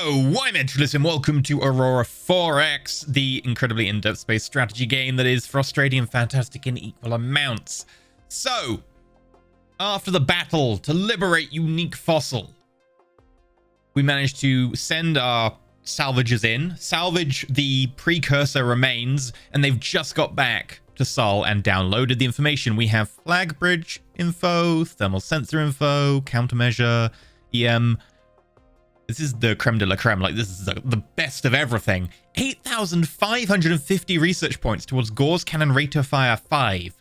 I'm EnterElysium. Welcome to Aurora 4X, the incredibly in-depth space strategy game that is frustrating and fantastic in equal amounts. So, after the battle to liberate unique fossil, we managed to send our salvagers in, salvage the precursor remains, and they've just got back to Sol and downloaded the information. We have flag bridge info, thermal sensor info, countermeasure, EM. This is the creme de la creme. Like, this is the best of everything. 8,550 research points towards Gauss Cannon Rate of Fire 5.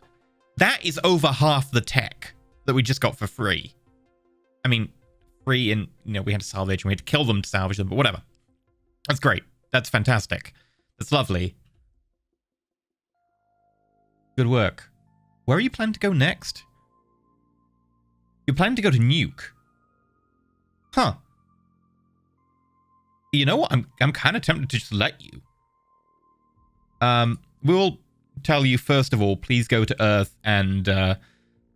That is over half the tech that we just got for free. I mean, free in, we had to salvage and we had to kill them to salvage them, but whatever. That's great. That's fantastic. That's lovely. Good work. Where are you planning to go next? You're planning to go to Nuke. Huh. You know what? I'm kind of tempted to just let you. We'll tell you, first of all, please go to Earth and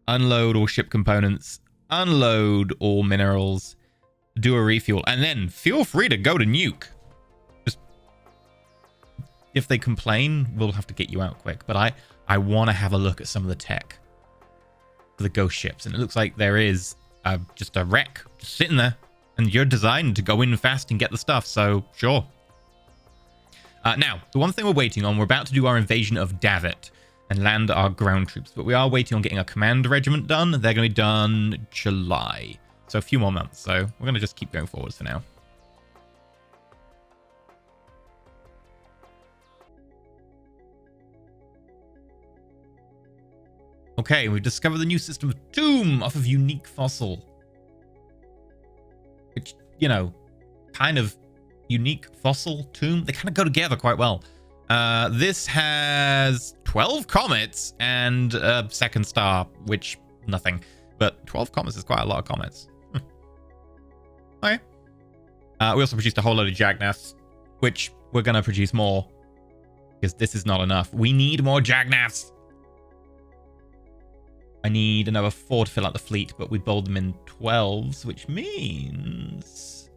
unload all ship components, unload all minerals, do a refuel, and then feel free to go to Nuke. Just, if they complain, we'll have to get you out quick. But I want to have a look at some of the tech for the ghost ships, and it looks like there is just a wreck just sitting there. And you're designed to go in fast and get the stuff, so sure. Now, the one thing we're waiting on, we're about to do our invasion of Davit and land our ground troops, but we are waiting on getting a command regiment done. They're going to be done July, so a few more months. So we're going to just keep going forwards for now. Okay, we've discovered the new system of Tomb off of unique fossil. Which, kind of unique fossil tomb. They kind of go together quite well. This has 12 comets and a second star, which nothing. But 12 comets is quite a lot of comets. Okay. We also produced a whole load of Jagnaths, which we're going to produce more. Because this is not enough. We need more Jagnaths. I need another 4 to fill out the fleet, but we build them in 12s, which means...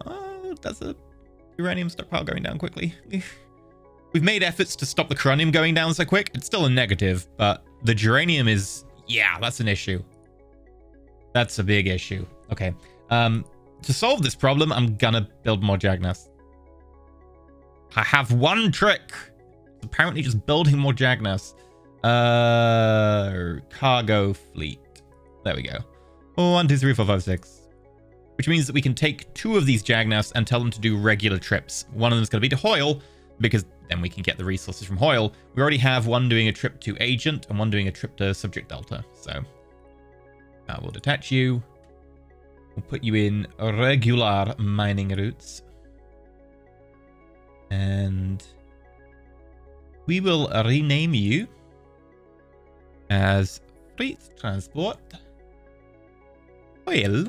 Oh, that's a uranium stockpile going down quickly. We've made efforts to stop the coronium going down so quick. It's still a negative, but the geranium is... Yeah, that's an issue. That's a big issue. Okay. To solve this problem, I'm gonna build more Jagnaths. I have one trick. Apparently just building more Jagnaths. Cargo fleet. There we go. 1, 2, 3, 4, 5, 6. Which means that we can take 2 of these Jagnaths and tell them to do regular trips. One of them is going to be to Hoyle, because then we can get the resources from Hoyle. We already have one doing a trip to Agent and one doing a trip to Subject Delta. So we'll detach you. We'll put you in regular mining routes. And we will rename you as Freight Transport Oil.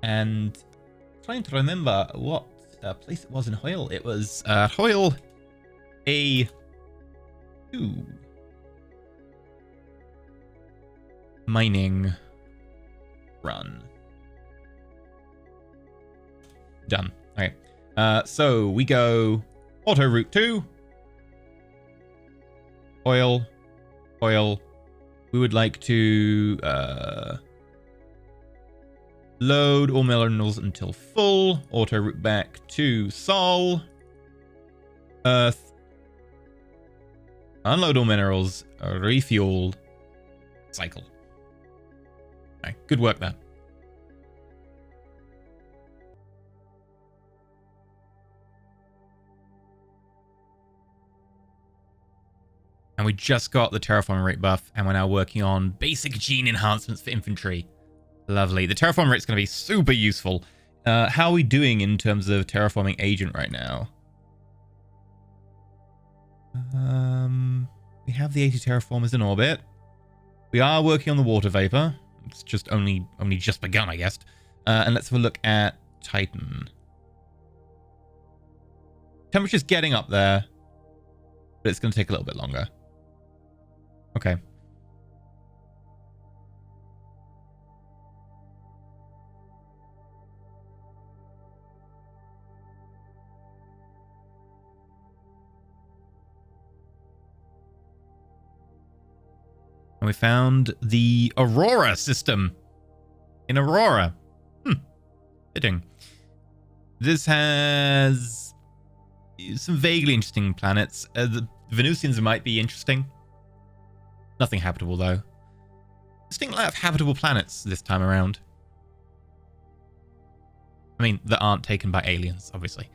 And trying to remember what place it was in Hoyle. It was Hoyle A2. Mining run. Done. Okay. So we go auto route 2. Oil. We would like to load all minerals until full. Auto route back to Sol. Earth. Unload all minerals. Refuel. Cycle. Okay, good work there. And we just got the terraforming rate buff, and we're now working on basic gene enhancements for infantry. Lovely. The terraforming rate's going to be super useful. How are we doing in terms of terraforming agent right now? We have the 80 terraformers in orbit. We are working on the water vapor. It's just only just begun, I guess. And let's have a look at Titan. Temperature's getting up there, but it's going to take a little bit longer. Okay. And we found the Aurora system in Aurora. Fitting. This has some vaguely interesting planets. The Venusians might be interesting. Nothing habitable, though. Distinct lack of habitable planets this time around. I mean, that aren't taken by aliens, obviously.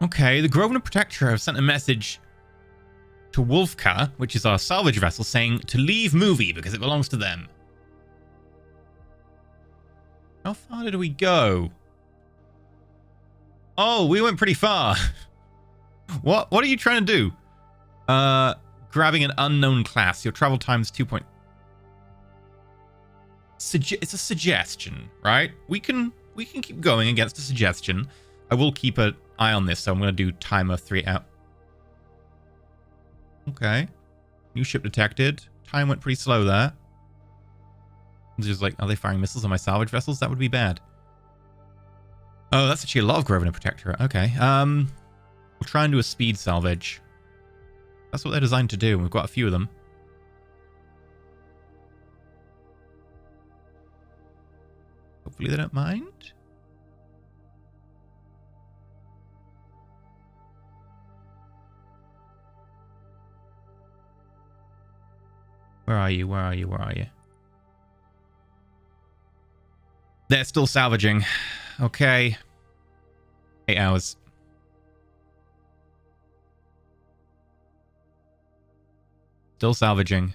Okay, the Grosvenor Protectorate have sent a message to Wolfka, which is our salvage vessel, saying to leave movie because it belongs to them. How far did we go? Oh, we went pretty far. What are you trying to do? Grabbing an unknown class. Your travel time is 2 point... It's a suggestion, right? We can keep going against a suggestion. I will keep an eye on this, so I'm going to do timer 3 out. Okay. New ship detected. Time went pretty slow there. Just like, are they firing missiles on my salvage vessels? That would be bad. Oh, that's actually a lot of Grosvenor Protectorate. Okay. We'll try and do a speed salvage. That's what they're designed to do, and we've got a few of them. Hopefully they don't mind. Where are you? Where are you? Where are you? They're still salvaging. Okay. 8 hours. Still salvaging.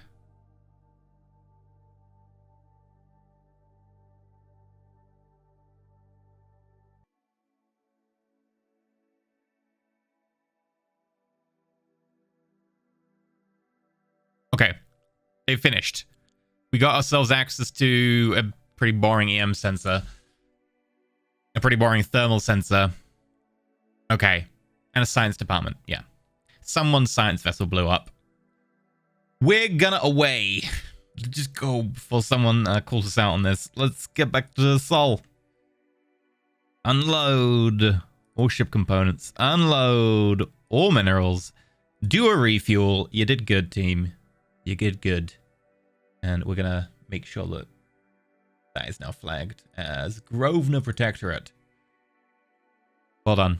Okay. They finished. We got ourselves access to a pretty boring EM sensor. A pretty boring thermal sensor. Okay. And a science department. Yeah. Someone's science vessel blew up. We're gonna away. Just go before someone calls us out on this. Let's get back to the Sol. Unload all ship components. Unload all minerals. Do a refuel. You did good, team. You did good. And we're gonna make sure that that is now flagged as Grosvenor Protectorate. Well done.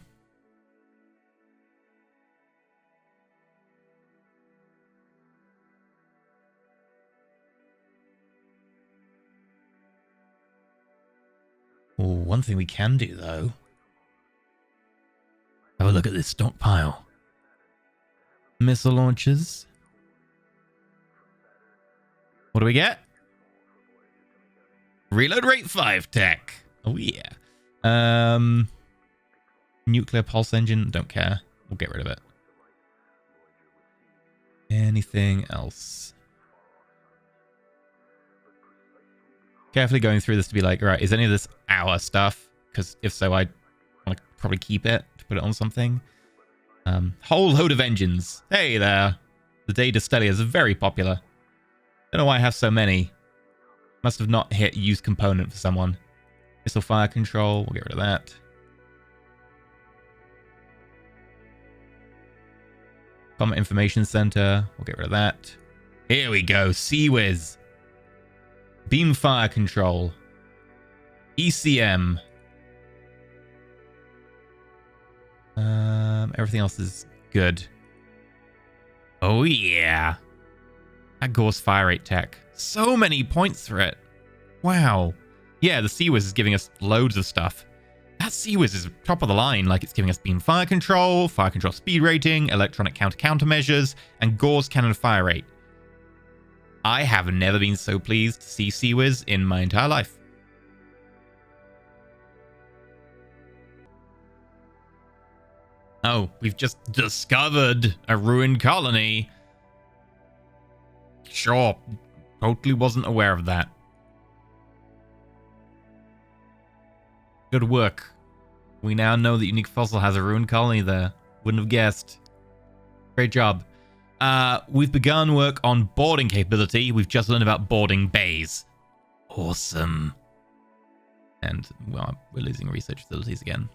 Oh, one thing we can do, though. Have a look at this stockpile. Missile launchers. What do we get? Reload rate 5 tech. Oh, yeah. Nuclear pulse engine. Don't care. We'll get rid of it. Anything else? Carefully going through this to be like, right, is any of this our stuff? Because if so, I want to probably keep it to put it on something. Whole load of engines. Hey there. The Data Stellias are very popular. Don't know why I have so many. Must have not hit use component for someone. Missile fire control. We'll get rid of that. Combat Information Center. We'll get rid of that. Here we go. CWIS. Beam fire control. ECM. Everything else is good. Oh yeah. That Gauss fire rate tech. So many points for it. Wow. Yeah, the CWIS is giving us loads of stuff. That CWIS is top of the line. Like, it's giving us beam fire control speed rating, electronic countermeasures, and Gauss cannon fire rate. I have never been so pleased to see CWIS in my entire life. Oh, we've just discovered a ruined colony. Sure, totally wasn't aware of that. Good work. We now know that Unique Fossil has a ruined colony there. Wouldn't have guessed. Great job. We've begun work on boarding capability. We've just learned about boarding bays. Awesome. And, well, we're losing research facilities again.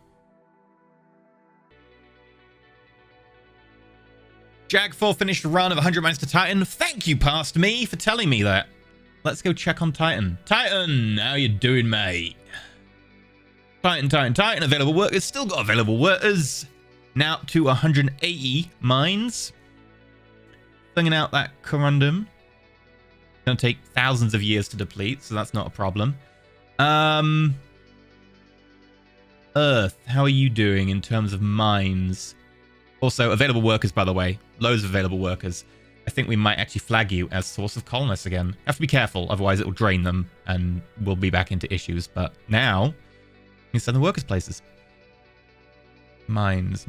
Jag4 finished a run of 100 mines to Titan. Thank you, past me, for telling me that. Let's go check on Titan. Titan, how you doing, mate? Titan. Available workers. Still got available workers. Now up to 180 mines. Flinging out that corundum. Gonna take thousands of years to deplete, so that's not a problem. Earth, how are you doing in terms of mines? Also, available workers, by the way. Loads of available workers. I think we might actually flag you as source of colonists again. Have to be careful, otherwise it will drain them and we'll be back into issues. But now, you can send the workers places. Mines.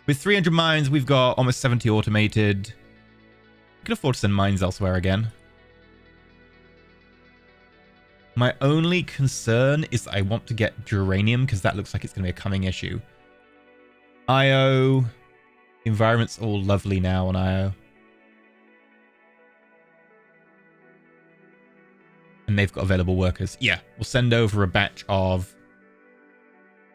With 300 mines, we've got almost 70 automated. We can afford to send mines elsewhere again. My only concern is that I want to get geranium because that looks like it's going to be a coming issue. IO. The environment's all lovely now on IO. And they've got available workers. Yeah, we'll send over a batch of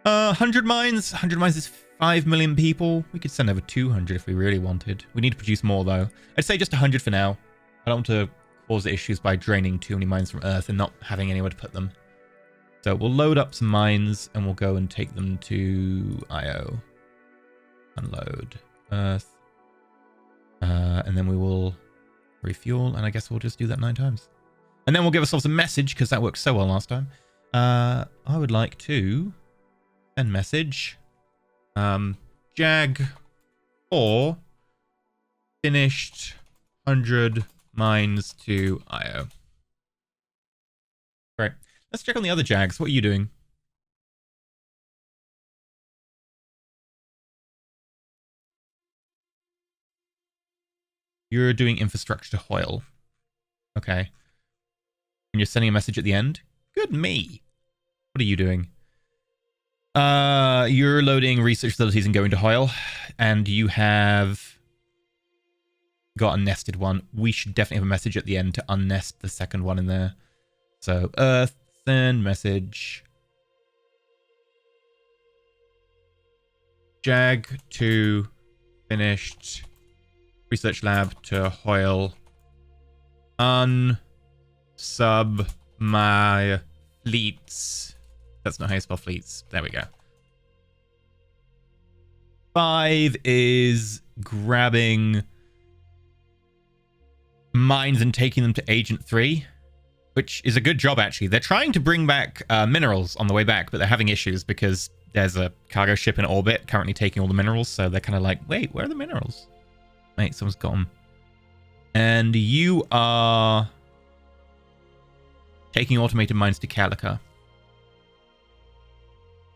100 mines. 100 mines is 5 million people. We could send over 200 if we really wanted. We need to produce more, though. I'd say just 100 for now. I don't want to cause issues by draining too many mines from Earth and not having anywhere to put them. So we'll load up some mines and we'll go and take them to IO. Unload. Earth. And then we will refuel, and I guess we'll just do that 9 times. And then we'll give ourselves a message, because that worked so well last time. I would like to send message. Jag or finished 100 mines to IO. Great. Let's check on the other Jags. What are you doing? You're doing infrastructure to Hoyle. Okay. And you're sending a message at the end? Good me. What are you doing? You're loading research facilities and going to Hoyle. And you have got a nested one. We should definitely have a message at the end to unnest the second one in there. So, Earth, send message. Jag to finished. Research lab to Hoyle. Unsub my fleets. That's not how you spell fleets. There we go. 5 is grabbing mines and taking them to Agent 3, which is a good job, actually. They're trying to bring back minerals on the way back, but they're having issues because there's a cargo ship in orbit currently taking all the minerals, so they're kind of like, wait, where are the minerals? Mate, someone's got them. And you are taking automated mines to Calica.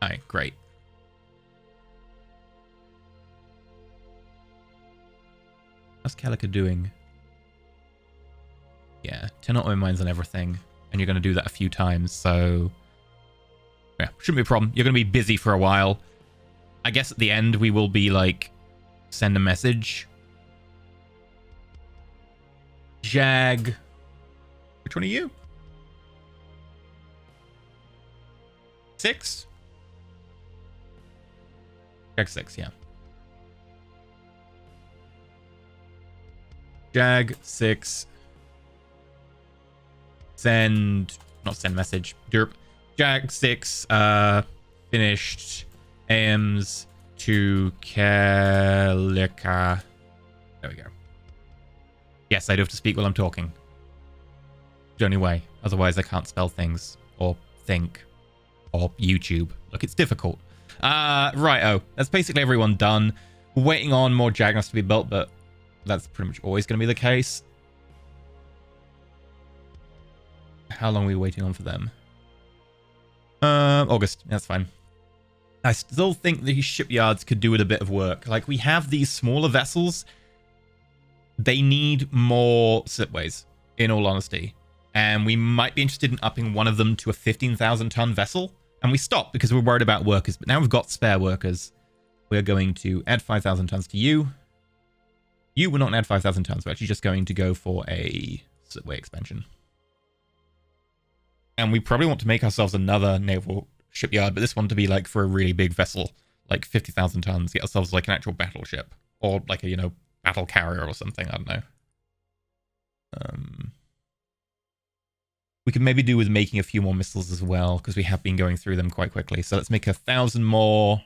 Alright, great. How's Calica doing? Yeah, 10 auto mines on everything. And you're going to do that a few times, so... yeah, shouldn't be a problem. You're going to be busy for a while. I guess at the end we will be like, send a message. Jag. Which one are you? 6? Jag 6, yeah. Jag 6. Send. Not send message. Derp. Jag 6. Finished. AMs to Calica. There we go. Yes, I do have to speak while I'm talking. The only way. Otherwise, I can't spell things. Or think. Or YouTube. Look, it's difficult. Righto. That's basically everyone done. We're waiting on more Jagnus to be built, but that's pretty much always going to be the case. How long are we waiting on for them? August. That's fine. I still think these shipyards could do with a bit of work. Like, we have these smaller vessels. They need more slipways, in all honesty. And we might be interested in upping one of them to a 15,000-ton vessel. And we stopped because we're worried about workers. But now we've got spare workers. We're going to add 5,000 tons to you. You will not add 5,000 tons. We're actually just going to go for a slipway expansion. And we probably want to make ourselves another naval shipyard, but this one to be like for a really big vessel, like 50,000 tons, get ourselves like an actual battleship or like a, you know, battle carrier or something. I don't know. We could maybe do with making a few more missiles as well, because we have been going through them quite quickly. So let's make 1,000 more.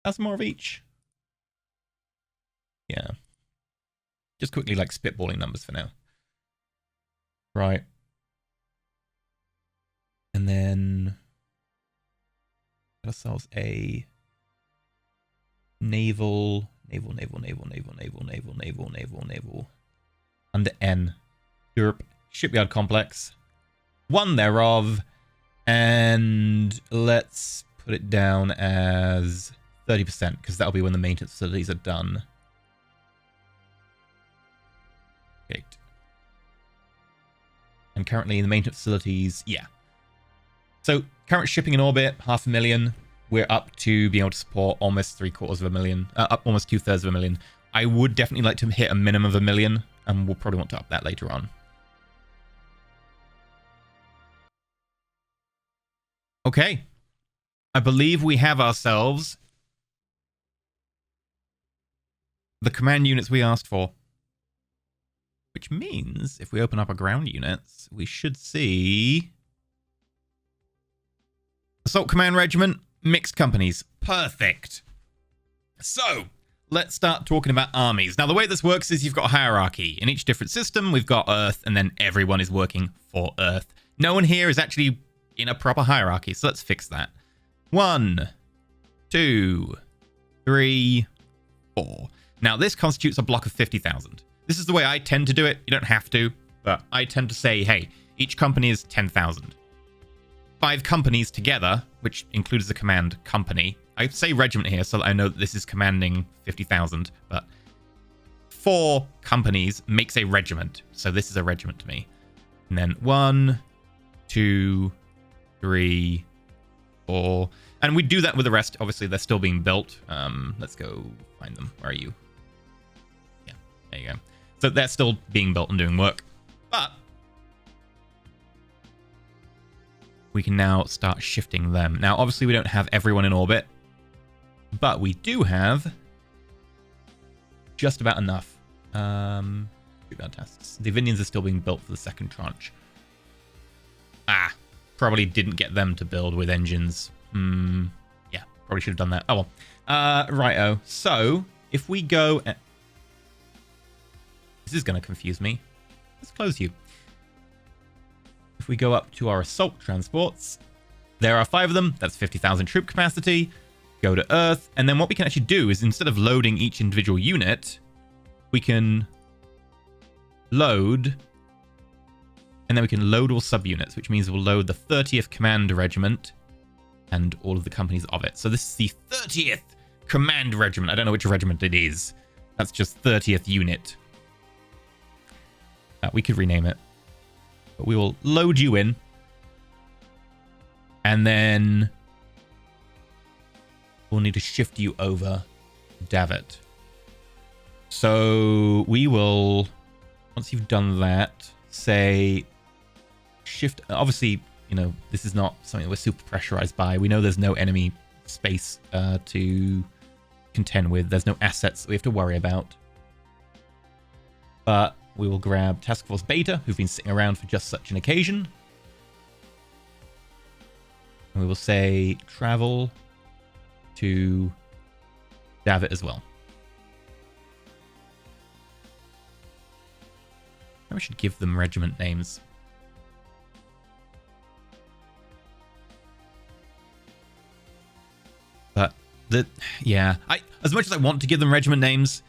That's more of each. Yeah. Just quickly like spitballing numbers for now. Right. And then get ourselves a naval under N. Europe shipyard complex. One thereof. And let's put it down as 30%, because that'll be when the maintenance facilities are done. Great. And currently in the maintenance facilities, yeah. So current shipping in orbit, 500,000. We're up to being able to support almost 750,000, up almost 2/3 I would definitely like to hit a minimum of 1 million, and we'll probably want to up that later on. Okay. I believe we have ourselves the command units we asked for. Which means if we open up our ground units, we should see Assault Command Regiment, mixed companies. Perfect. So, let's start talking about armies. Now, the way this works is you've got a hierarchy. In each different system, we've got Earth, and then everyone is working for Earth. No one here is actually in a proper hierarchy, so let's fix that. 1, 2, 3, 4. Now, this constitutes a block of 50,000. This is the way I tend to do it. You don't have to, but I tend to say, hey, each company is 10,000. 5 companies together, which includes the command company. I say regiment here so that I know that this is commanding 50,000, but 4 companies makes a regiment. So this is a regiment to me. And then 1, 2, 3, 4. And we do that with the rest. Obviously, they're still being built. Let's go find them. Where are you? Yeah, there you go. So they're still being built and doing work. But we can now start shifting them. Now, obviously, we don't have everyone in orbit, but we do have just about enough. Shipyard tasks. The Avinians are still being built for the second tranche. Probably didn't get them to build with engines. Yeah, probably should have done that. Oh well. Righto. So, if we go... This is going to confuse me. Let's close you. If we go up to our assault transports, there are 5 of them. That's 50,000 troop capacity. Go to Earth. And then what we can actually do is instead of loading each individual unit, we can load... And then we can load all subunits, which means we'll load the 30th Command Regiment and all of the companies of it. So this is the 30th Command Regiment. I don't know which regiment it is. That's just 30th unit. We could rename it. But we will load you in. And then we'll need to shift you over to Davit. So we will, once you've done that, say... shift. Obviously, you know, this is not something that we're super pressurized by. We know there's no enemy space to contend with. There's no assets that we have to worry about. But we will grab Task Force Beta, who've been sitting around for just such an occasion. And we will say travel to Davit as well. Maybe we should give them regiment names. But as much as I want to give them regiment names,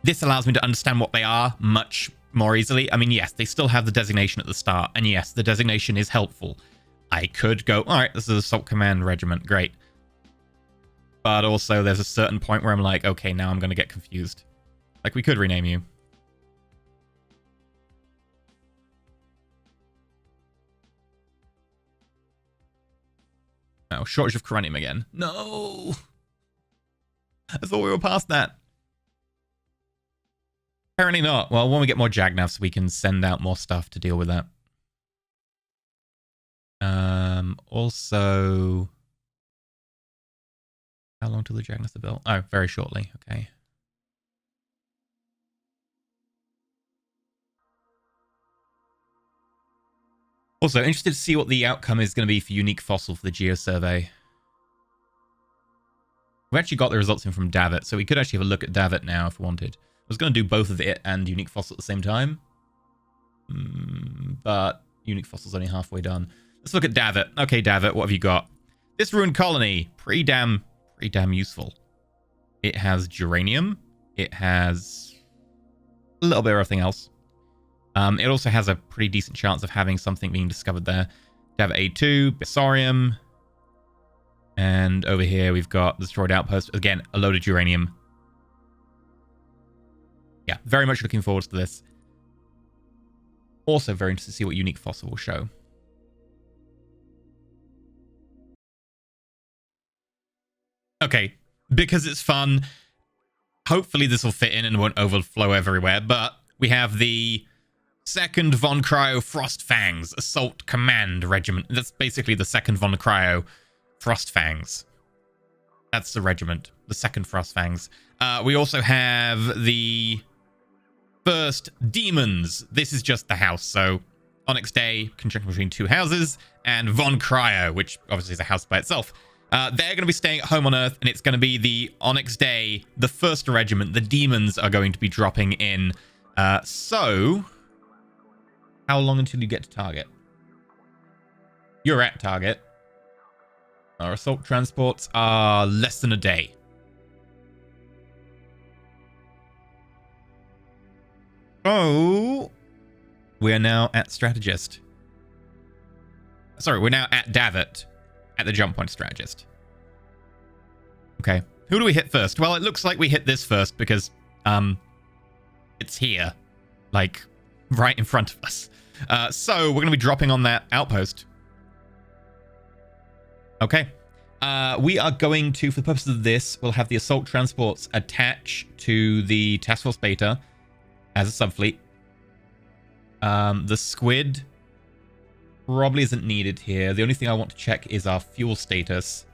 this allows me to understand what they are much more easily. I mean, yes, they still have the designation at the start, and yes, the designation is helpful. I could go, all right, this is Assault Command Regiment, great. But also, there's a certain point where I'm like, okay, now I'm going to get confused. Like, we could rename you. Oh, shortage of Coronium again. No! I thought we were past that. Apparently not. Well, when we get more Jagnavs, we can send out more stuff to deal with that. Also, how long till the Jagnavs are built? Oh, very shortly. Okay. Also, interested to see what the outcome is going to be for unique fossil for the geosurvey. We've actually got the results in from Davit, so we could actually have a look at Davit now if we wanted. I was going to do both of it and unique fossil at the same time. But unique fossil's only halfway done. Let's look at Davit. Okay, Davit, what have you got? This ruined colony, pretty damn useful. It has geranium. It has a little bit of everything else. It also has a pretty decent chance of having something being discovered there. Davit A2, Bissarium. And over here we've got the destroyed outpost. Again, a load of uranium. Yeah, very much looking forward to this. Also very interested to see what unique fossil will show. Okay, because it's fun, hopefully this will fit in and won't overflow everywhere, but we have the 2nd Von Cryo Frost Fangs Assault Command Regiment. That's basically the 2nd Von Cryo Frost Fangs. That's the regiment, the 2nd Frost Fangs. We also have the 1st Demons. This is just the house, so Onyx Day, conjunction between 2 houses, and Von Cryo, which obviously is a house by itself. They're going to be staying at home on Earth, and it's going to be the Onyx Day, the 1st regiment. The Demons are going to be dropping in. So, how long until you get to target? You're at target. Our assault transports are less than a day. Oh, we're now at strategist. Sorry, we're now at Davit, at the jump point strategist. Okay, who do we hit first? Well, it looks like we hit this first because it's here, like right in front of us. So we're going to be dropping on that outpost. Okay. We are going to, for the purpose of this, we'll have the assault transports attach to the Task Force Beta as a subfleet. The squid probably isn't needed here. The only thing I want to check is our fuel status.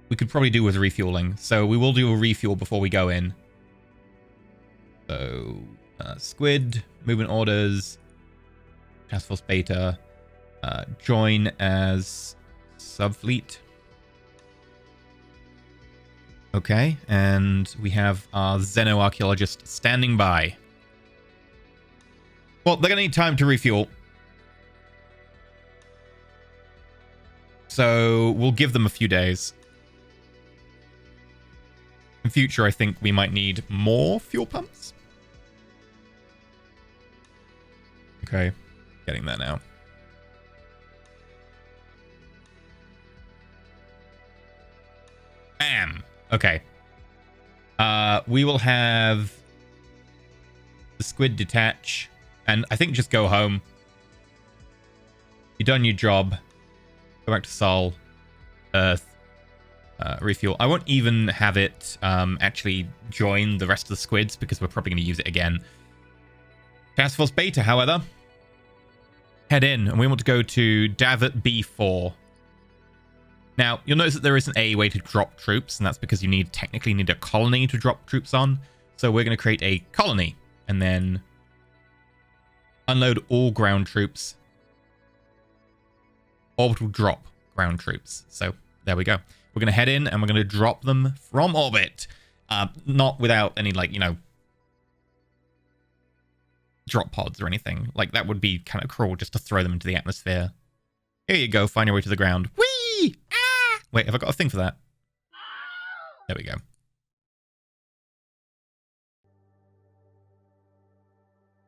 We could probably do with refueling, so we will do a refuel before we go in. So, squid, movement orders, Task Force Beta, join as subfleet. Okay, and we have our Xenoarchaeologist standing by. Well, they're going to need time to refuel. So we'll give them a few days. In future, I think we might need more fuel pumps. Okay, getting there now. Bam! Okay. We will have the squid detach, and I think just go home. You've done your job. Go back to Sol, Earth, refuel. I won't even have it actually join the rest of the squids because we're probably going to use it again. Task Force Beta, however, head in, and we want to go to Davit B4. Now, you'll notice that there isn't a way to drop troops, and that's because you technically need a colony to drop troops on. So we're going to create a colony, and then unload all ground troops. Orbital drop ground troops. So there we go. We're going to head in, and we're going to drop them from orbit. Not without any, like, you know, drop pods or anything. Like, that would be kind of cruel just to throw them into the atmosphere. Here you go. Find your way to the ground. Whee! Ah! Wait, have I got a thing for that? There we go.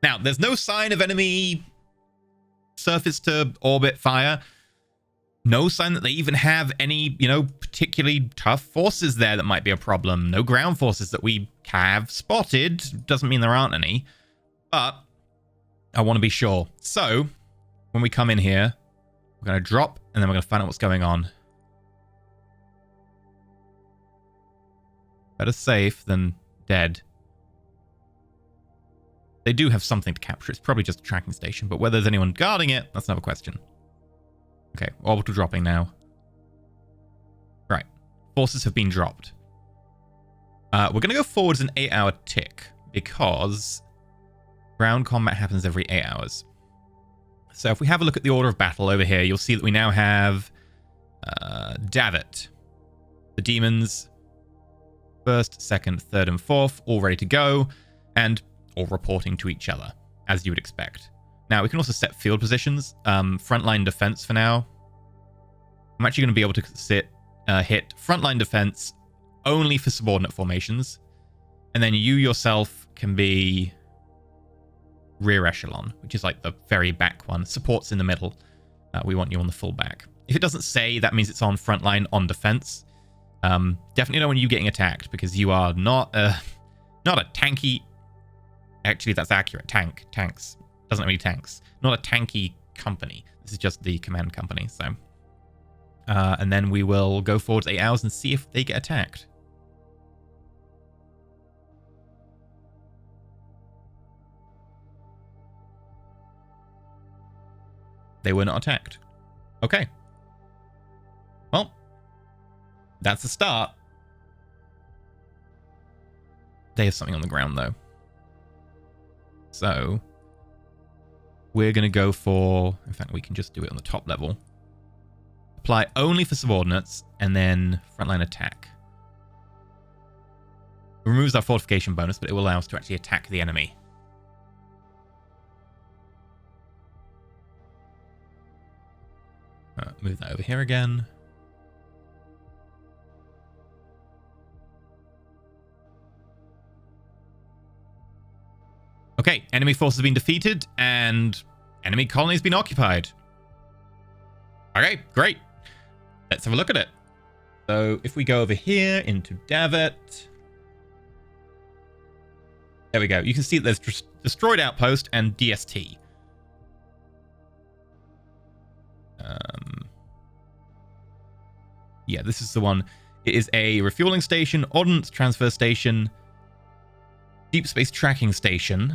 Now, there's no sign of enemy surface to orbit fire. No sign that they even have any, you know, particularly tough forces there that might be a problem. No ground forces that we have spotted. Doesn't mean there aren't any. But I want to be sure. So, when we come in here, we're going to drop, and then we're going to find out what's going on. Better safe than dead. They do have something to capture. It's probably just a tracking station, but whether there's anyone guarding it, that's another question. Okay, orbital dropping now. Right. Forces have been dropped. We're going to go forward as an 8-hour tick because ground combat happens every 8 hours. So if we have a look at the order of battle over here, you'll see that we now have Davit. The demons, 1st, 2nd, 3rd, and 4th, all ready to go, and all reporting to each other, as you would expect. Now, we can also set field positions. Frontline defense for now. I'm actually going to be able to hit frontline defense only for subordinate formations. And then you yourself can be rear echelon, which is like the very back one. Support's in the middle. We want you on the full back. If it doesn't say, that means it's on frontline on defense. Definitely don't want you getting attacked because you are not a tanky... Actually, that's accurate. Tanks. Doesn't have any tanks. Not a tanky company. This is just the command company, so... and then we will go forward 8 hours and see if they get attacked. They were not attacked. Okay. Well, that's the start. They have something on the ground, though. So, we're going to go for... In fact, we can just do it on the top level. Apply only for subordinates, and then frontline attack. It removes our fortification bonus, but it will allow us to actually attack the enemy. Move that over here again. Okay, enemy forces have been defeated, and enemy colony has been occupied. Okay, great. Let's have a look at it. So if we go over here into Davit. There we go. You can see that there's destroyed outpost and DST. Yeah, this is the one. It is a refueling station, ordnance transfer station, deep space tracking station.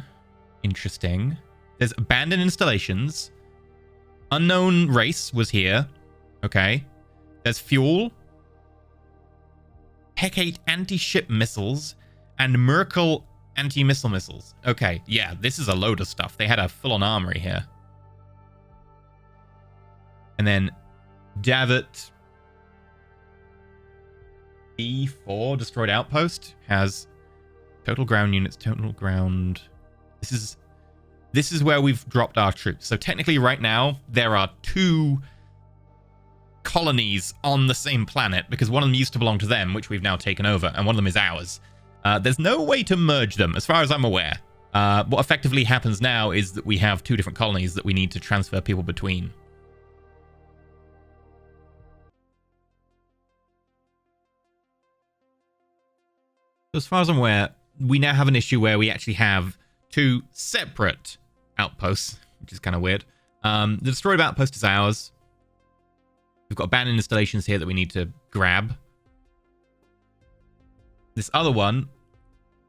Interesting. There's abandoned installations. Unknown race was here. Okay. There's fuel. Hecate anti-ship missiles and Merkel anti-missile missiles. Okay, yeah, this is a load of stuff. They had a full-on armory here. And then Davit E4 destroyed outpost has total ground units, total ground. This is where we've dropped our troops. So technically right now there are 2 colonies on the same planet because one of them used to belong to them, which we've now taken over, and one of them is ours. There's no way to merge them as far as I'm aware. What effectively happens now is that we have 2 different colonies that we need to transfer people between. As far as I'm aware, we now have an issue where we actually have 2 separate outposts, which is kind of weird. The destroyed outpost is ours. We've got abandoned installations here that we need to grab. This other one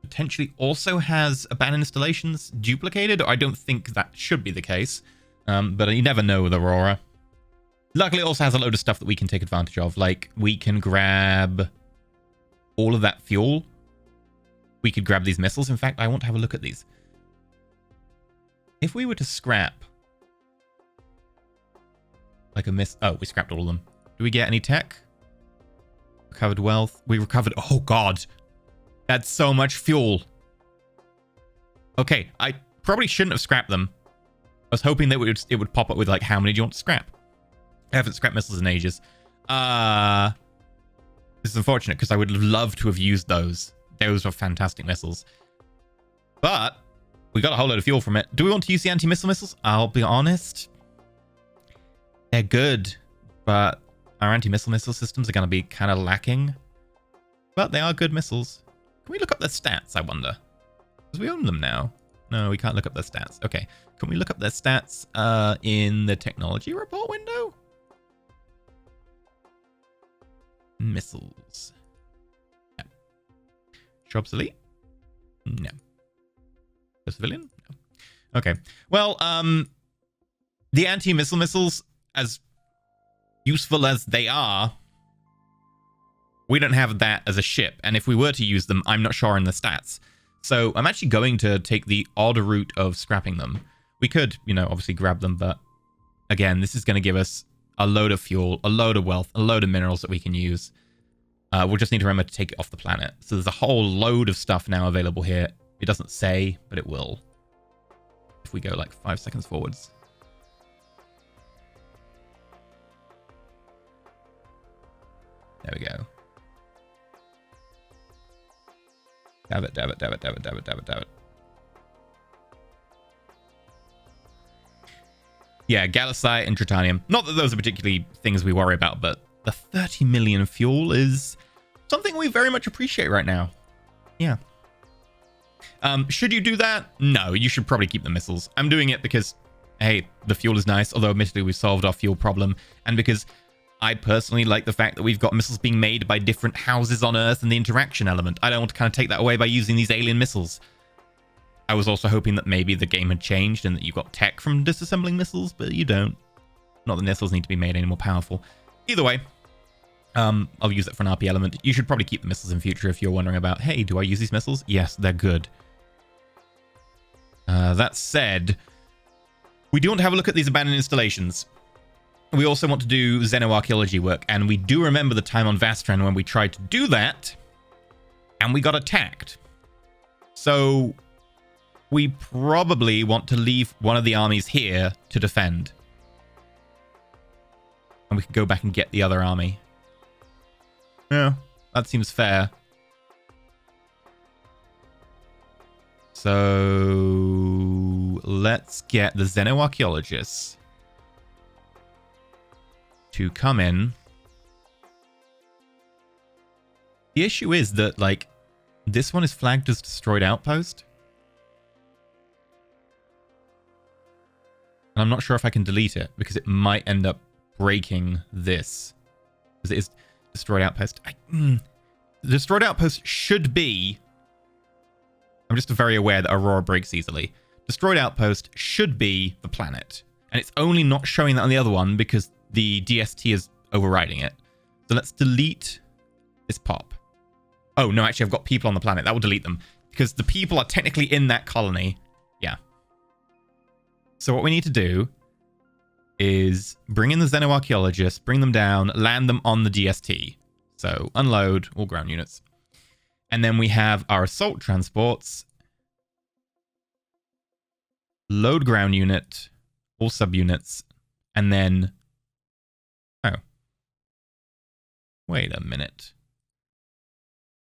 potentially also has abandoned installations duplicated. I don't think that should be the case, but you never know with Aurora. Luckily, it also has a load of stuff that we can take advantage of. Like, we can grab all of that fuel. We could grab these missiles. In fact, I want to have a look at these. If we were to scrap like a miss... Oh, we scrapped all of them. Do we get any tech? Recovered wealth. We recovered... Oh, God. That's so much fuel. Okay, I probably shouldn't have scrapped them. I was hoping that it would pop up with, like, how many do you want to scrap? I haven't scrapped missiles in ages. This is unfortunate, because I would love to have used those. Those are fantastic missiles. But we got a whole load of fuel from it. Do we want to use the anti-missile missiles? I'll be honest. They're good, but our anti-missile missile systems are going to be kind of lacking. But they are good missiles. Can we look up their stats, I wonder? Because we own them now. No, we can't look up their stats. Okay. Can we look up their stats in the technology report window? Missiles. Yeah. Show obsolete? No. A civilian? No. Okay. Well, the anti-missile missiles, as useful as they are, we don't have that as a ship. And if we were to use them, I'm not sure in the stats. So I'm actually going to take the odd route of scrapping them. We could, you know, obviously grab them, but again, this is going to give us a load of fuel, a load of wealth, a load of minerals that we can use. We'll just need to remember to take it off the planet. So there's a whole load of stuff now available here. It doesn't say, but it will. If we go like 5 seconds forwards. There we go. Davit, Davit, Davit, Davit, Davit, Davit, Davit. Yeah, Galasite and Tritanium. Not that those are particularly things we worry about, but the 30 million fuel is something we very much appreciate right now. Yeah. Should you do that? No, you should probably keep the missiles. I'm doing it because, hey, the fuel is nice, although admittedly we've solved our fuel problem, and because I personally like the fact that we've got missiles being made by different houses on Earth and the interaction element. I don't want to kind of take that away by using these alien missiles. I was also hoping that maybe the game had changed and that you got tech from disassembling missiles, but you don't. Not that missiles need to be made any more powerful. Either way, I'll use it for an RP element. You should probably keep the missiles in future if you're wondering about, hey, do I use these missiles? Yes, they're good. That said, we do want to have a look at these abandoned installations. We also want to do xenoarchaeology work, and we do remember the time on Vastran when we tried to do that, and we got attacked. So we probably want to leave one of the armies here to defend. And we can go back and get the other army. Yeah, that seems fair. So let's get the xenoarchaeologists to come in. The issue is that, like, this one is flagged as destroyed outpost. And I'm not sure if I can delete it because it might end up breaking this. Because it is destroyed outpost. The destroyed outpost should be... I'm just very aware that Aurora breaks easily. Destroyed outpost should be the planet. And it's only not showing that on the other one because the DST is overriding it. So let's delete this pop. Oh, no, actually, I've got people on the planet. That will delete them. Because the people are technically in that colony. Yeah. So what we need to do is bring in the xenoarchaeologists, bring them down, land them on the DST. So unload all ground units. And then we have our assault transports. Load ground unit, all subunits, and then... Oh. Wait a minute.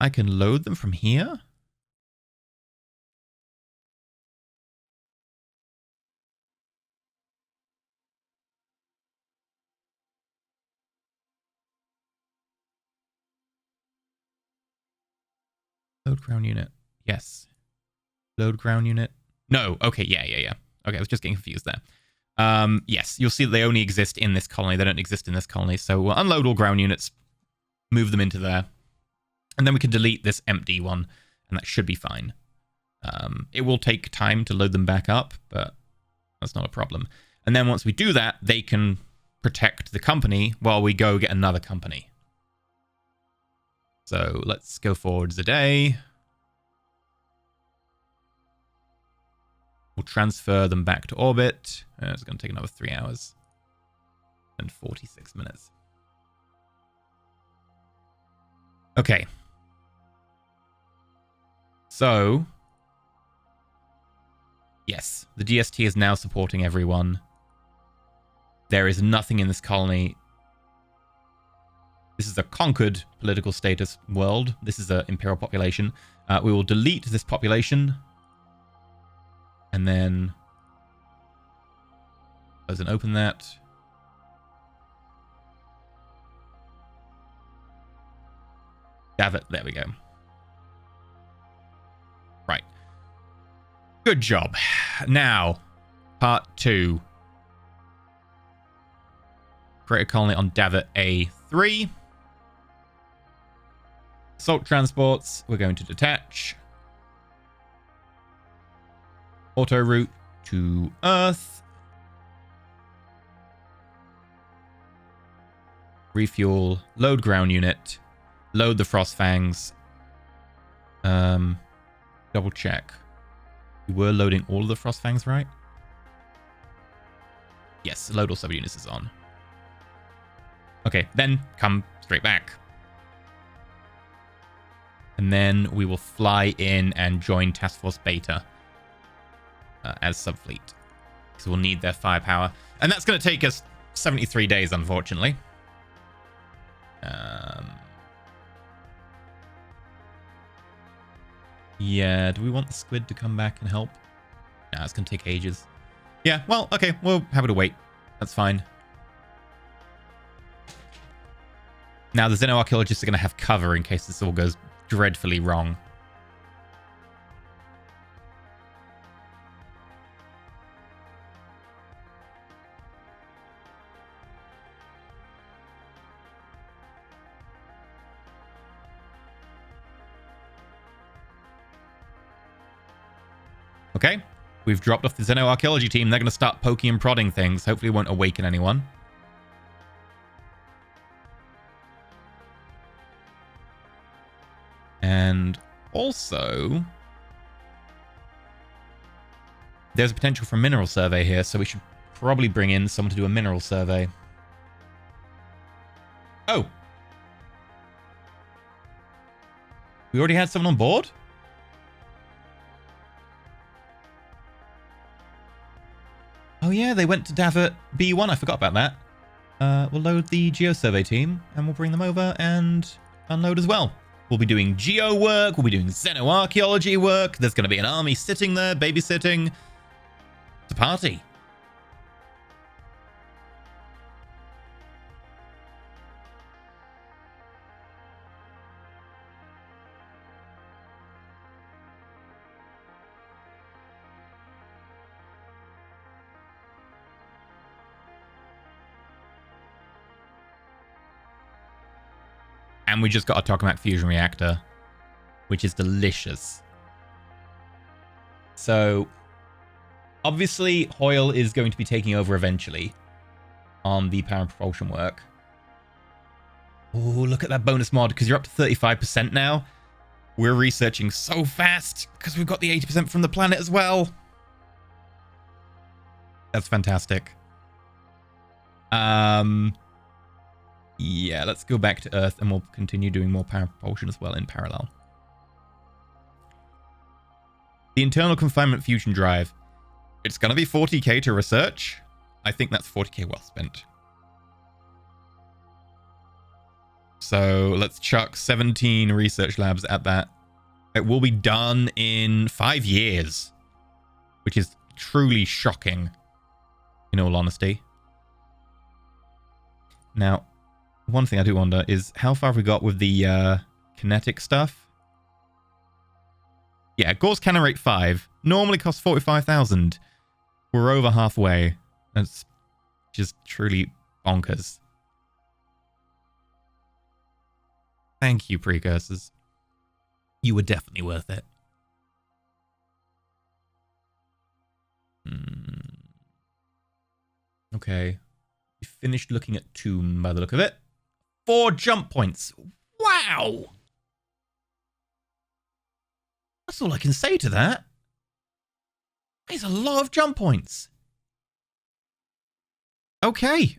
I can load them from here? Load ground unit. Yes. Load ground unit. No. Okay. Yeah. Okay. I was just getting confused there. Yes. You'll see that they only exist in this colony. They don't exist in this colony. So we'll unload all ground units, move them into there, and then we can delete this empty one, and that should be fine. It will take time to load them back up, but that's not a problem. And then once we do that, they can protect the company while we go get another company. So let's go forwards a day. We'll transfer them back to orbit. It's going to take another 3 hours and 46 minutes. Okay. So, yes, the DST is now supporting everyone. There is nothing in this colony. This is a conquered political status world. This is an imperial population. We will delete this population. And then close and open that. Davit, there we go. Right. Good job. Now, part 2. Create a colony on Davit A3. Assault transports, we're going to detach. Auto route to Earth. Refuel, load ground unit, load the Frost Fangs. Double check. We were loading all of the Frost Fangs, right? Yes, load all subunits is on. Okay, then come straight back. And then we will fly in and join Task Force Beta as subfleet. Because we'll need their firepower. And that's going to take us 73 days, unfortunately. Yeah, do we want the squid to come back and help? Nah, it's going to take ages. Yeah, well, okay, we'll have to wait. That's fine. Now, the Xenoarchaeologists are going to have cover in case this all goes dreadfully wrong. Okay, we've dropped off the Xenoarchaeology team. They're going to start poking and prodding things. Hopefully it won't awaken anyone. And also, there's a potential for a mineral survey here, so we should probably bring in someone to do a mineral survey. Oh. We already had someone on board? Oh yeah, they went to Davit B1. I forgot about that. We'll load the geo survey team and we'll bring them over and unload as well. We'll be doing geo work. We'll be doing xenoarchaeology work. There's going to be an army sitting there, babysitting. It's a party. And we just got a tokamak fusion reactor, which is delicious. So, obviously, Hoyle is going to be taking over eventually on the power and propulsion work. Oh, look at that bonus mod, because you're up to 35% now. We're researching so fast, because we've got the 80% from the planet as well. That's fantastic. Yeah, let's go back to Earth and we'll continue doing more power propulsion as well in parallel. The internal confinement fusion drive. It's going to be 40k to research. I think that's 40k well spent. So let's chuck 17 research labs at that. It will be done in 5 years, which is truly shocking, in all honesty. Now, one thing I do wonder is how far have we got with the kinetic stuff? Yeah, Gore's cannon rate 5 normally costs 45,000. We're over halfway. That's just truly bonkers. Thank you, precursors. You were definitely worth it. Okay. We finished looking at Tomb by the look of it. 4 jump points. Wow! That's all I can say to that. There's a lot of jump points. Okay.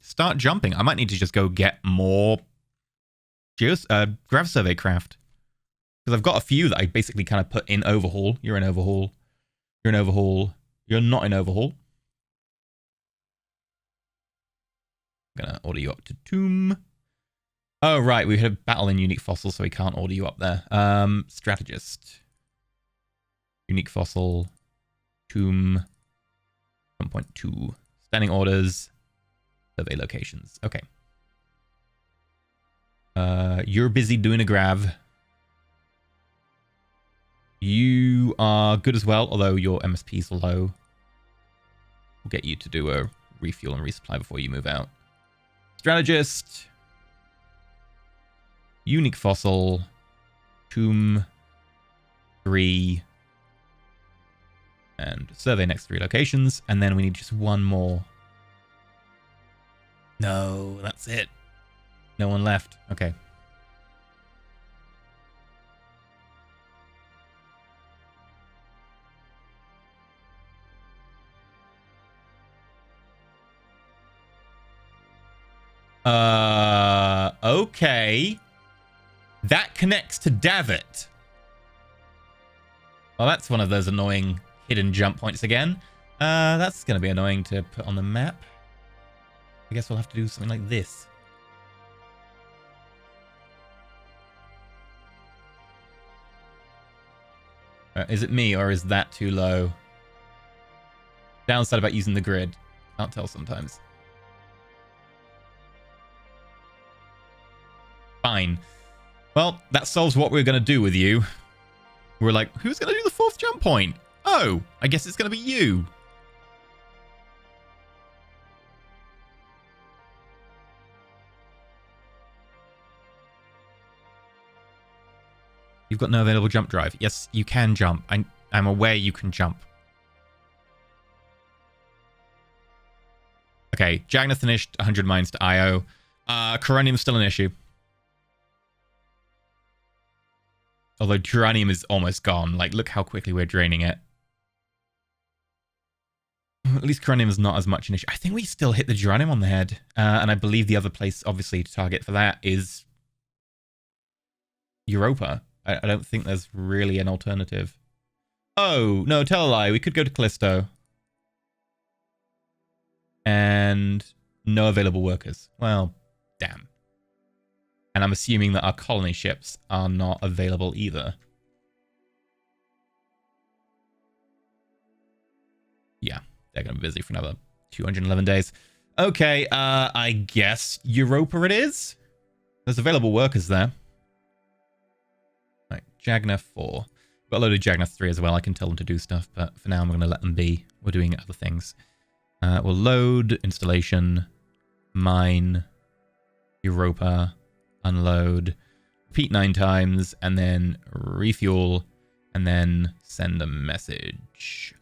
Start jumping. I might need to just go get more grav survey craft. Because I've got a few that I basically kind of put in overhaul. You're in overhaul. You're in overhaul. You're not in overhaul. I'm going to order you up to Tomb. Oh, right. We had a battle in Unique Fossil, so we can't order you up there. Strategist. Unique Fossil. Tomb. 1.2. Standing orders. Survey locations. Okay. You're busy doing a grav. You are good as well, although your MSP is low. We'll get you to do a refuel and resupply before you move out. Strategist. Unique fossil. Tomb 3. And survey next 3 locations. And then we need just one more. No, that's it. No one left. Okay. Okay. That connects to Davit. Well, that's one of those annoying hidden jump points again. That's going to be annoying to put on the map. I guess we'll have to do something like this. Is it me or is that too low? Downside about using the grid. Can't tell sometimes. Fine. Well, that solves what we're going to do with you. We're like, who's going to do the 4th jump point? Oh, I guess it's going to be you. You've got no available jump drive. Yes, you can jump. I'm aware you can jump. Okay, Jagna finished 100 mines to IO. Coronium's still an issue. Although Geranium is almost gone. Like, look how quickly we're draining it. At least Coronium is not as much an issue. I think we still hit the Geranium on the head. And I believe the other place, obviously, to target for that is Europa. I don't think there's really an alternative. Oh, no, tell a lie. We could go to Callisto. And no available workers. Well, damn. And I'm assuming that our colony ships are not available either. Yeah, they're going to be busy for another 211 days. Okay, I guess Europa it is. There's available workers there. Right, Jagna 4. Got a load of Jagna 3 as well. I can tell them to do stuff, but for now I'm going to let them be. We're doing other things. We'll load, installation, mine, Europa, unload, repeat 9 times, and then refuel, and then send a message.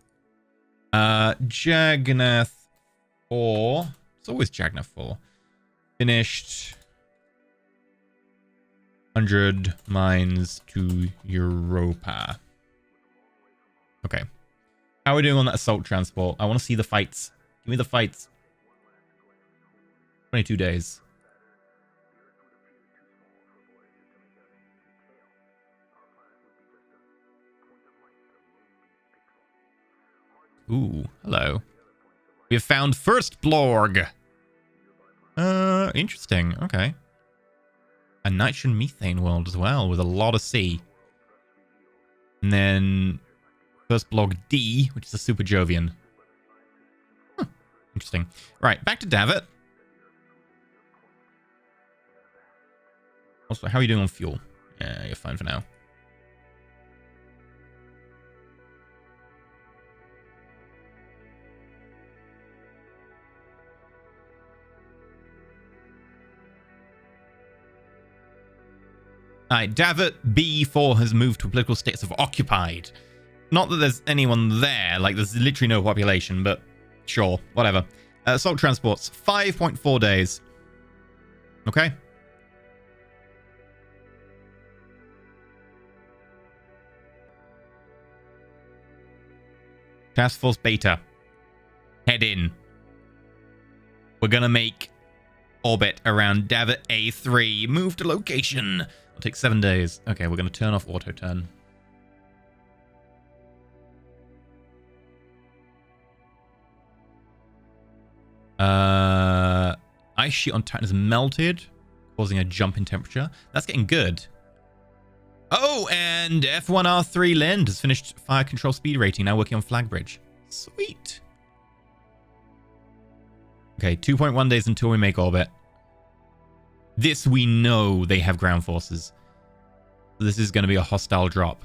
Jagnath 4. It's always Jagnath 4. Finished. 100 mines to Europa. Okay. How are we doing on that assault transport? I want to see the fights. Give me the fights. 22 days. Ooh, hello. We have found first Blorg. Interesting. Okay. A nitrogen methane world as well, with a lot of sea. And then first Blorg D, which is a super Jovian. Huh. Interesting. Right, back to Davit. Also, how are you doing on fuel? Yeah, you're fine for now. Alright, Davit B4 has moved to a political status of occupied. Not that there's anyone there, like there's literally no population, but sure, whatever. Assault transports, 5.4 days. Okay. Task Force Beta. Head in. We're gonna make orbit around Davit A3. Move to location. It'll take 7 days. Okay, we're gonna turn off auto turn. Ice sheet on Titan is melted, causing a jump in temperature. That's getting good. Oh, and F1R3 Lind has finished fire control speed rating, now working on flag bridge. Sweet. Okay, 2.1 days until we make orbit. This we know they have ground forces. This is going to be a hostile drop.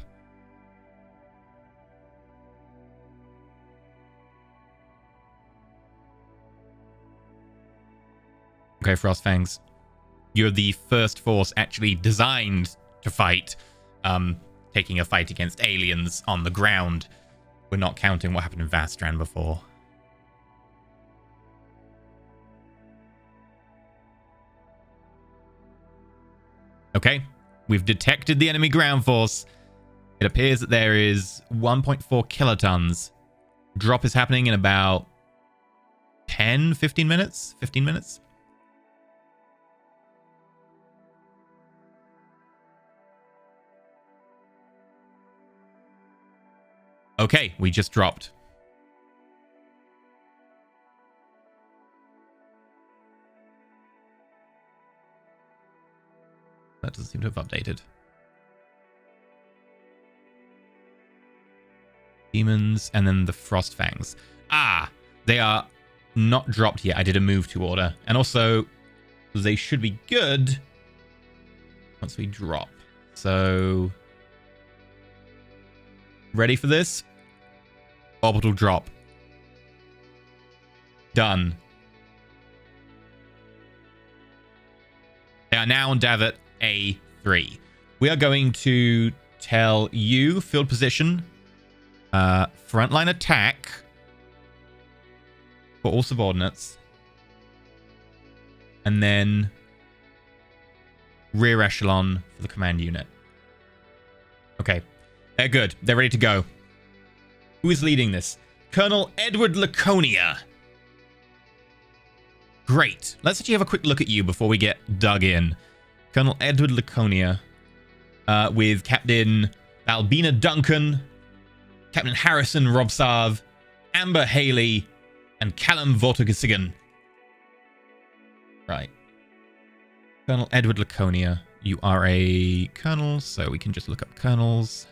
Okay, Frostfangs. You're the first force actually designed to fight, taking a fight against aliens on the ground. We're not counting what happened in Vastran before. Okay, we've detected the enemy ground force. It appears that there is 1.4 kilotons. Drop is happening in about 10, 15 minutes? 15 minutes? Okay, we just dropped. That doesn't seem to have updated. Demons, and then the Frost Fangs. Ah, they are not dropped yet. I did a move to order. And also, they should be good once we drop. So, ready for this? Orbital drop. Done. They are now on Davit A3. We are going to tell you field position, frontline attack for all subordinates, and then rear echelon for the command unit. Okay, they're good. They're ready to go. Who is leading this? Colonel Edward Laconia. Great. Let's actually have a quick look at you before we get dug in. Colonel Edward Laconia, with Captain Albina Duncan, Captain Harrison Robsav, Amber Haley, and Callum Vortigasigan. Right. Colonel Edward Laconia, you are a colonel, so we can just look up colonels.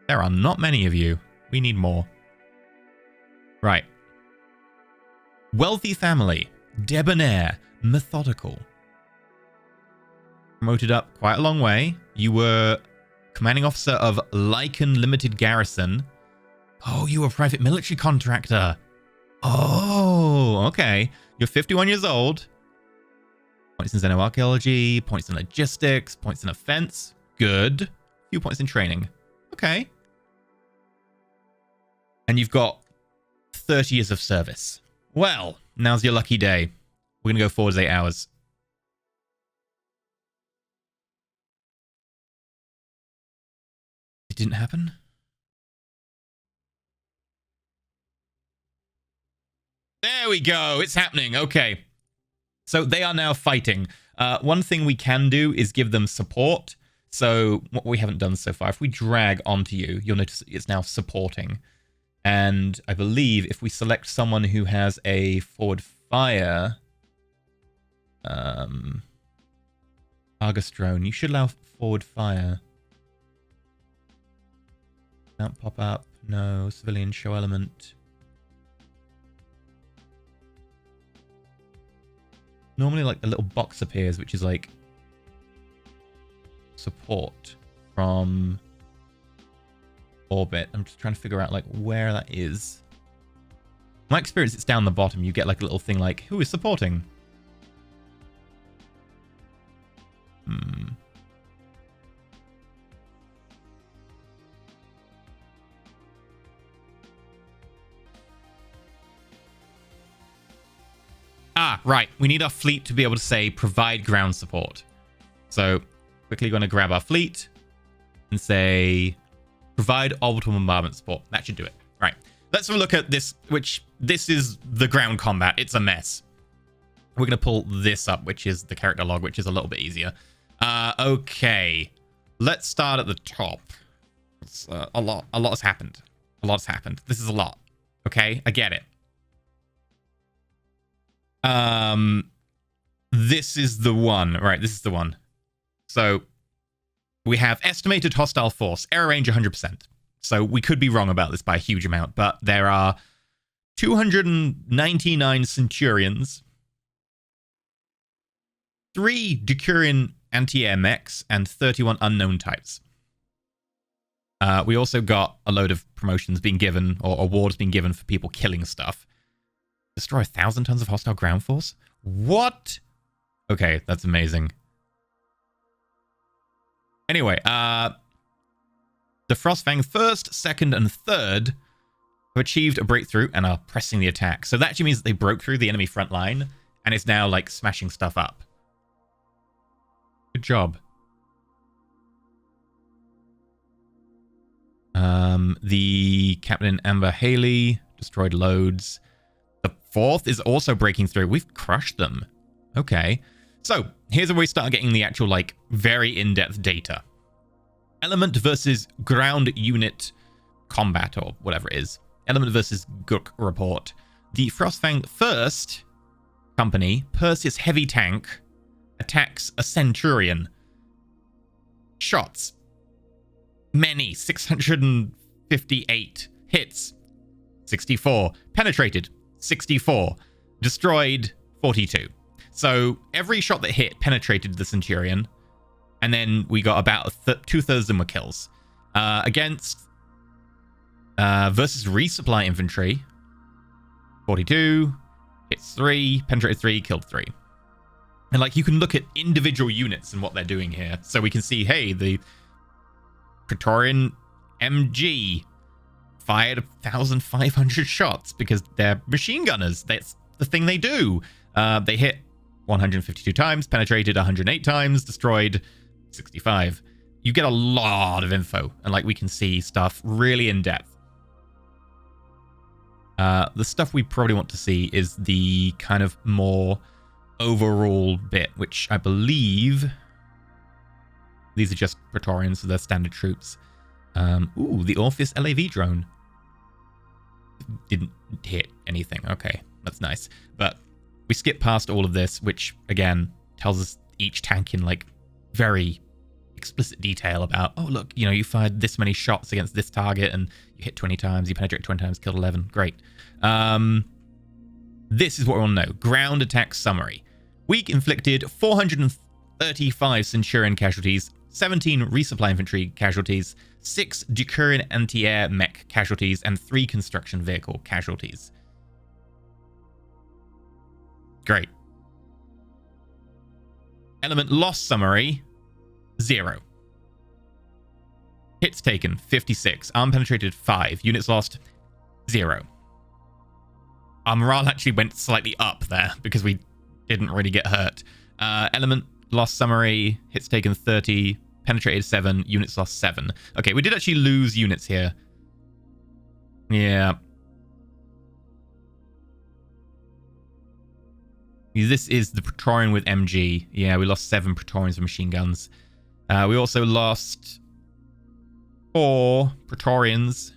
There are not many of you. We need more. Right. Wealthy family, debonair, methodical. Promoted up quite a long way. You were commanding officer of Lycan Limited Garrison. Oh, you were a private military contractor. Oh, okay. You're 51 years old. Points in xenoarchaeology, points in logistics, points in offense. Good. Few points in training. Okay. And you've got 30 years of service. Well, now's your lucky day. We're going to go forward 8 hours. It didn't happen? There we go. It's happening. Okay. So they are now fighting. One thing we can do is give them support. So what we haven't done so far, if we drag onto you, you'll notice it's now supporting. And I believe if we select someone who has a forward fire, Argus drone, you should allow forward fire. Mount pop up, no. Civilian show element. Normally, like, a little box appears, which is like support from orbit. I'm just trying to figure out like where that is. In my experience, it's down the bottom. You get like a little thing like, who is supporting? Ah, right. We need our fleet to be able to say provide ground support. So quickly going to grab our fleet and say provide orbital bombardment support. That should do it. Right. Let's have a look at this, which this is the ground combat. It's a mess. We're going to pull this up, which is the character log, which is a little bit easier. Okay. Let's start at the top. It's, a lot has happened. A lot has happened. This is a lot. Okay. I get it. This is the one. Right. This is the one. So we have estimated hostile force, error range 100%. So we could be wrong about this by a huge amount, but there are 299 Centurions, 3 Decurion anti-air mechs, and 31 unknown types. We also got a load of promotions being given, or awards being given for people killing stuff. Destroy 1,000 tons of hostile ground force? What? Okay, that's amazing. Anyway, the Frostfang 1st, 2nd, and 3rd have achieved a breakthrough and are pressing the attack. So that actually means that they broke through the enemy front line and is now, like, smashing stuff up. Good job. The Captain Amber Haley destroyed loads. The 4th is also breaking through. We've crushed them. Okay. So here's where we start getting the actual, like, very in-depth data. Element versus ground unit combat, or whatever it is. Element versus Guk report. The Frostfang 1st company, Perseus Heavy Tank, attacks a Centurion. Shots. Many. 658. Hits. 64. Penetrated. 64. Destroyed. 42. So every shot that hit penetrated the Centurion. And then we got about 2/3 of them were kills. Against versus resupply infantry. 42. Hits 3. Penetrated 3. Killed 3. And like you can look at individual units and what they're doing here. So we can see, hey, the Praetorian MG fired 1,500 shots because they're machine gunners. That's the thing they do. They hit 152 times, penetrated 108 times, destroyed 65. You get a lot of info, and like we can see stuff really in depth. The stuff we probably want to see is the kind of more overall bit, which I believe these are just Praetorians, so they're standard troops. Ooh, the Orpheus LAV drone didn't hit anything. Okay, that's nice. But we skip past all of this, which again tells us each tank in like very explicit detail about, oh look, you know, you fired this many shots against this target and you hit 20 times, you penetrated 20 times, killed 11. Great. This is what we want to know. Ground attack summary. Weak inflicted 435 Centurion casualties, 17 resupply infantry casualties, 6 Decurion anti-air mech casualties, and 3 construction vehicle casualties. Great. Element loss summary, 0. Hits taken, 56. Arm penetrated, 5. Units lost, 0. Our morale actually went slightly up there because we didn't really get hurt. Element loss summary, hits taken 30, penetrated 7, units lost 7. Okay, we did actually lose units here. Yeah. This is the Praetorian with MG. Yeah, we lost 7 Praetorians with machine guns. We also lost 4 Praetorians.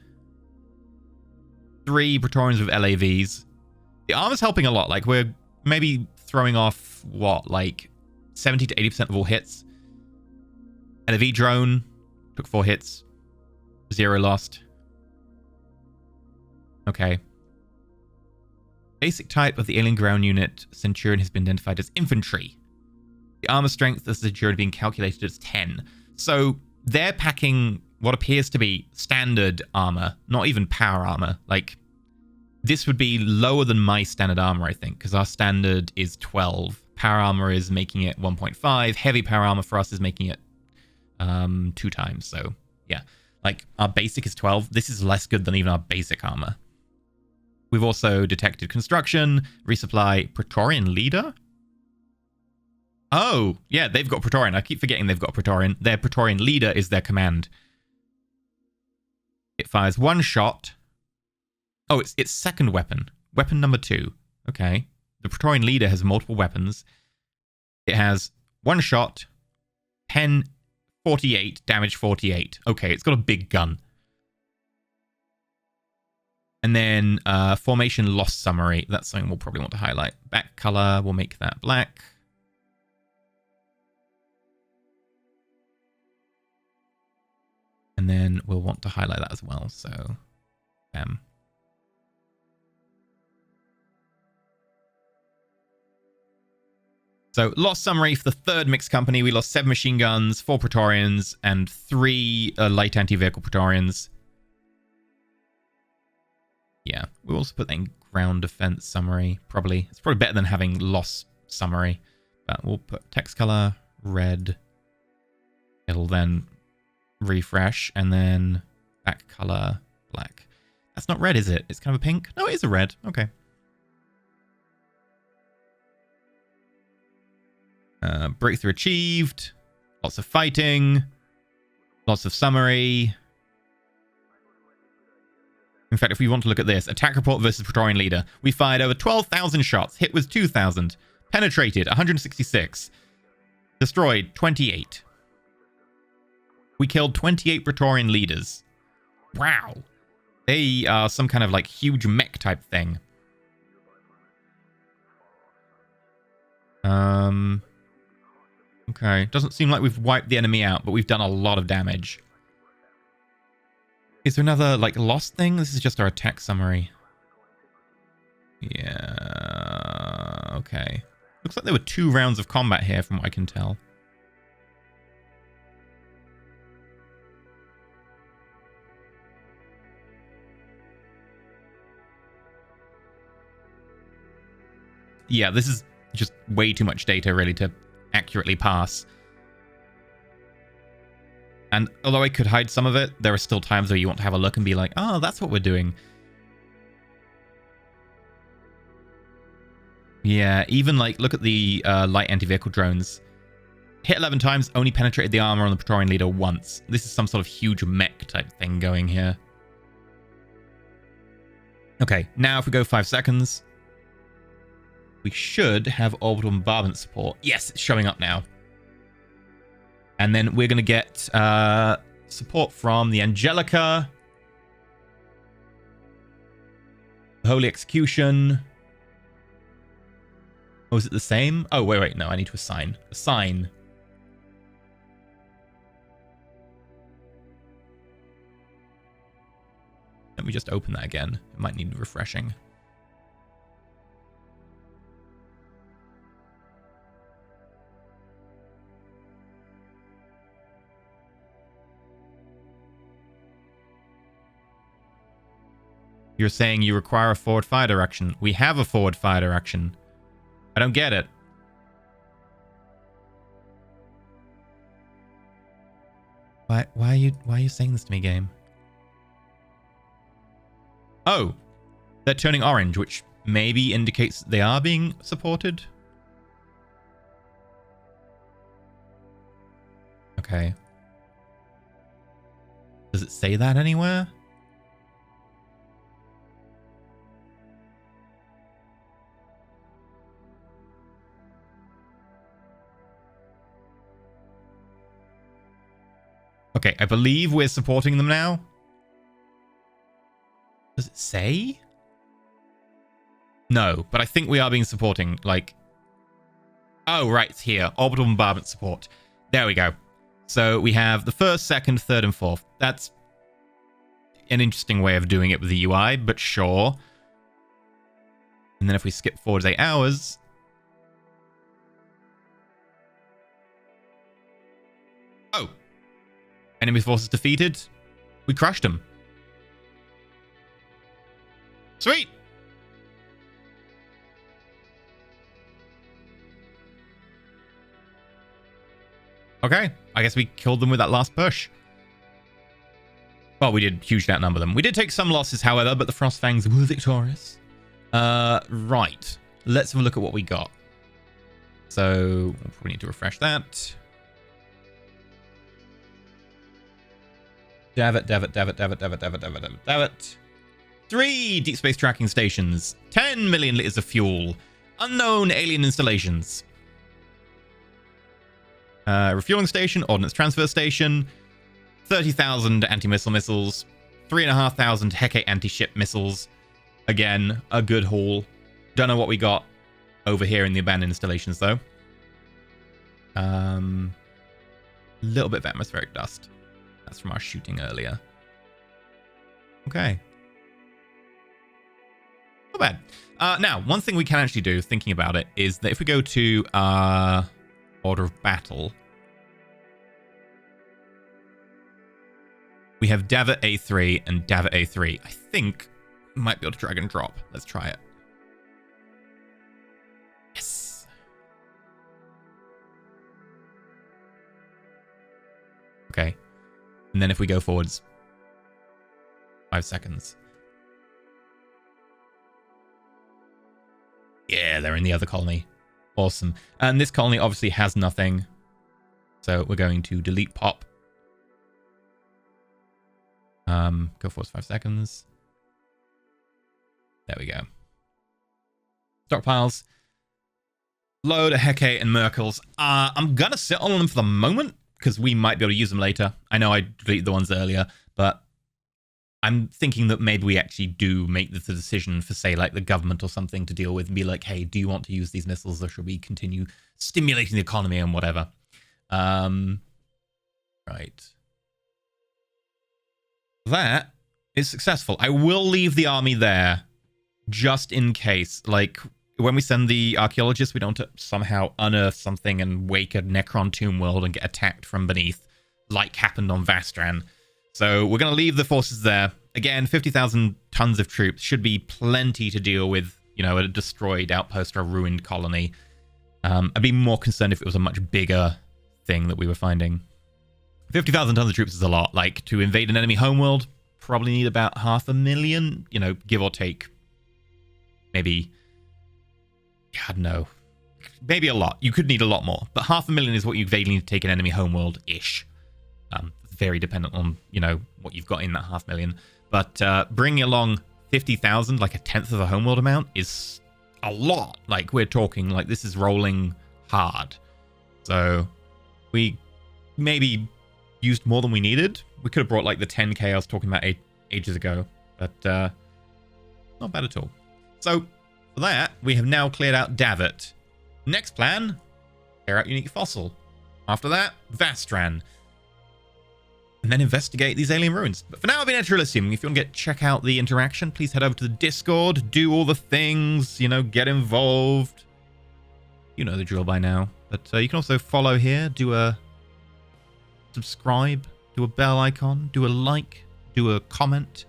3 Praetorians with LAVs. The armor's helping a lot. Like, we're maybe throwing off, what, like 70 to 80% of all hits. LAV drone took 4 hits. 0 lost. Okay. Basic type of the alien ground unit Centurion has been identified as infantry. The armor strength of the Centurion being calculated as 10. So they're packing what appears to be standard armor, not even power armor. Like, this would be lower than my standard armor, I think, because our standard is 12. Power armor is making it 1.5. Heavy power armor for us is making it 2 times. So, yeah. Like, our basic is 12. This is less good than even our basic armor. We've also detected construction, resupply, Praetorian leader. Oh, yeah, they've got Praetorian. I keep forgetting they've got Praetorian. Their Praetorian leader is their command. It fires 1 shot. Oh, it's second weapon. Weapon number 2. Okay. The Praetorian leader has multiple weapons. It has 1 shot, 10, 48, damage 48. Okay, it's got a big gun. And then formation loss summary. That's something we'll probably want to highlight. Back color, we'll make that black. And then we'll want to highlight that as well. So, So, loss summary for the 3rd mixed company. We lost 7 machine guns, 4 Praetorians, and 3 light anti-vehicle Praetorians. Yeah, we'll also put that in ground defense summary, probably. It's probably better than having loss summary. We'll put text color red. It'll then refresh, and then back color black. That's not red, is it? It's kind of a pink. No, it is a red. Okay. Breakthrough achieved. Lots of fighting. Lots of summary. In fact, if we want to look at this, attack report versus Praetorian leader. We fired over 12,000 shots. Hit was 2,000. Penetrated 166. Destroyed 28. We killed 28 Praetorian leaders. Wow. They are some kind of like huge mech type thing. Okay. Doesn't seem like we've wiped the enemy out, but we've done a lot of damage. Is there another like lost thing? This is just our attack summary. Yeah. Okay. Looks like there were 2 rounds of combat here from what I can tell. Yeah, this is just way too much data really to accurately pass. And although I could hide some of it, there are still times where you want to have a look and be like, oh, that's what we're doing. Yeah, even like, look at the light anti-vehicle drones. Hit 11 times, only penetrated the armor on the Praetorian leader once. This is some sort of huge mech type thing going here. Okay, now if we go 5 seconds, we should have orbital bombardment support. Yes, it's showing up now. And then we're going to get support from the Angelica, the Holy Execution. Oh, is it the same? Oh, wait, no, I need to assign. Assign. Let me just open that again. It might need refreshing. You're saying you require a forward fire direction. We have a forward fire direction. I don't get it. Why are you saying this to me, game? Oh, they're turning orange, which maybe indicates they are being supported. Okay. Does it say that anywhere? Okay, I believe we're supporting them now. Does it say? No, but I think we are being supporting, like... Oh, right, it's here. Orbital bombardment support. There we go. So we have the 1st, 2nd, 3rd, and 4th. That's an interesting way of doing it with the UI, but sure. And then if we skip forward 8 hours... Oh! Enemy forces defeated. We crushed them. Sweet! Okay, I guess we killed them with that last push. Well, we did hugely outnumber them. We did take some losses, however, but the Frostfangs were victorious. Right. Let's have a look at what we got. So, we'll probably need to refresh that. Davit. 3 deep space tracking stations. 10 million liters of fuel. Unknown alien installations. Refueling station, ordnance transfer station. 30,000 anti-missile missiles. 3,500 Hecate anti-ship missiles. Again, a good haul. Don't know what we got over here in the abandoned installations, though. Little bit of atmospheric dust. That's from our shooting earlier. Okay. Not bad. Now, one thing we can actually do, thinking about it, is that if we go to Order of Battle, we have Davit A3 and Davit A3. I think we might be able to drag and drop. Let's try it. Yes. Okay. And then if we go forwards, 5 seconds. Yeah, they're in the other colony. Awesome. And this colony obviously has nothing. So we're going to delete pop. Go forwards 5 seconds. There we go. Stockpiles. Load a Hecate and Merkles. I'm going to sit on them for the moment because we might be able to use them later. I know I deleted the ones earlier, but I'm thinking that maybe we actually do make the decision for, say, like the government or something to deal with and be like, hey, do you want to use these missiles or should we continue stimulating the economy and whatever? Right. That is successful. I will leave the army there just in case. Like, when we send the archaeologists, we don't somehow unearth something and wake a Necron tomb world and get attacked from beneath, like happened on Vastran. So we're going to leave the forces there. Again, 50,000 tons of troops should be plenty to deal with, you know, a destroyed outpost or a ruined colony. I'd be more concerned if it was a much bigger thing that we were finding. 50,000 tons of troops is a lot. Like, to invade an enemy homeworld, probably need about 500,000, you know, give or take. Maybe, I don't know, maybe a lot. You could need a lot more, but 500,000 is what you vaguely need to take an enemy homeworld-ish. Very dependent on, you know, what you've got in that 500,000. But bringing along 50,000, like a tenth of a homeworld amount, is a lot. Like, we're talking, like, this is rolling hard. So we maybe used more than we needed. We could have brought, like, the 10k I was talking about ages ago, but not bad at all. So for that, we have now cleared out Davit. Next plan, clear out Unique Fossil. After that, Vastran. And then investigate these alien ruins. But for now, I've been EnterElysium. If you want to check out the interaction, please head over to the Discord, do all the things, you know, get involved. You know the drill by now. But you can also follow here, do a subscribe, do a bell icon, do a like, do a comment.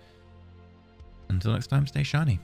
Until next time, stay shiny.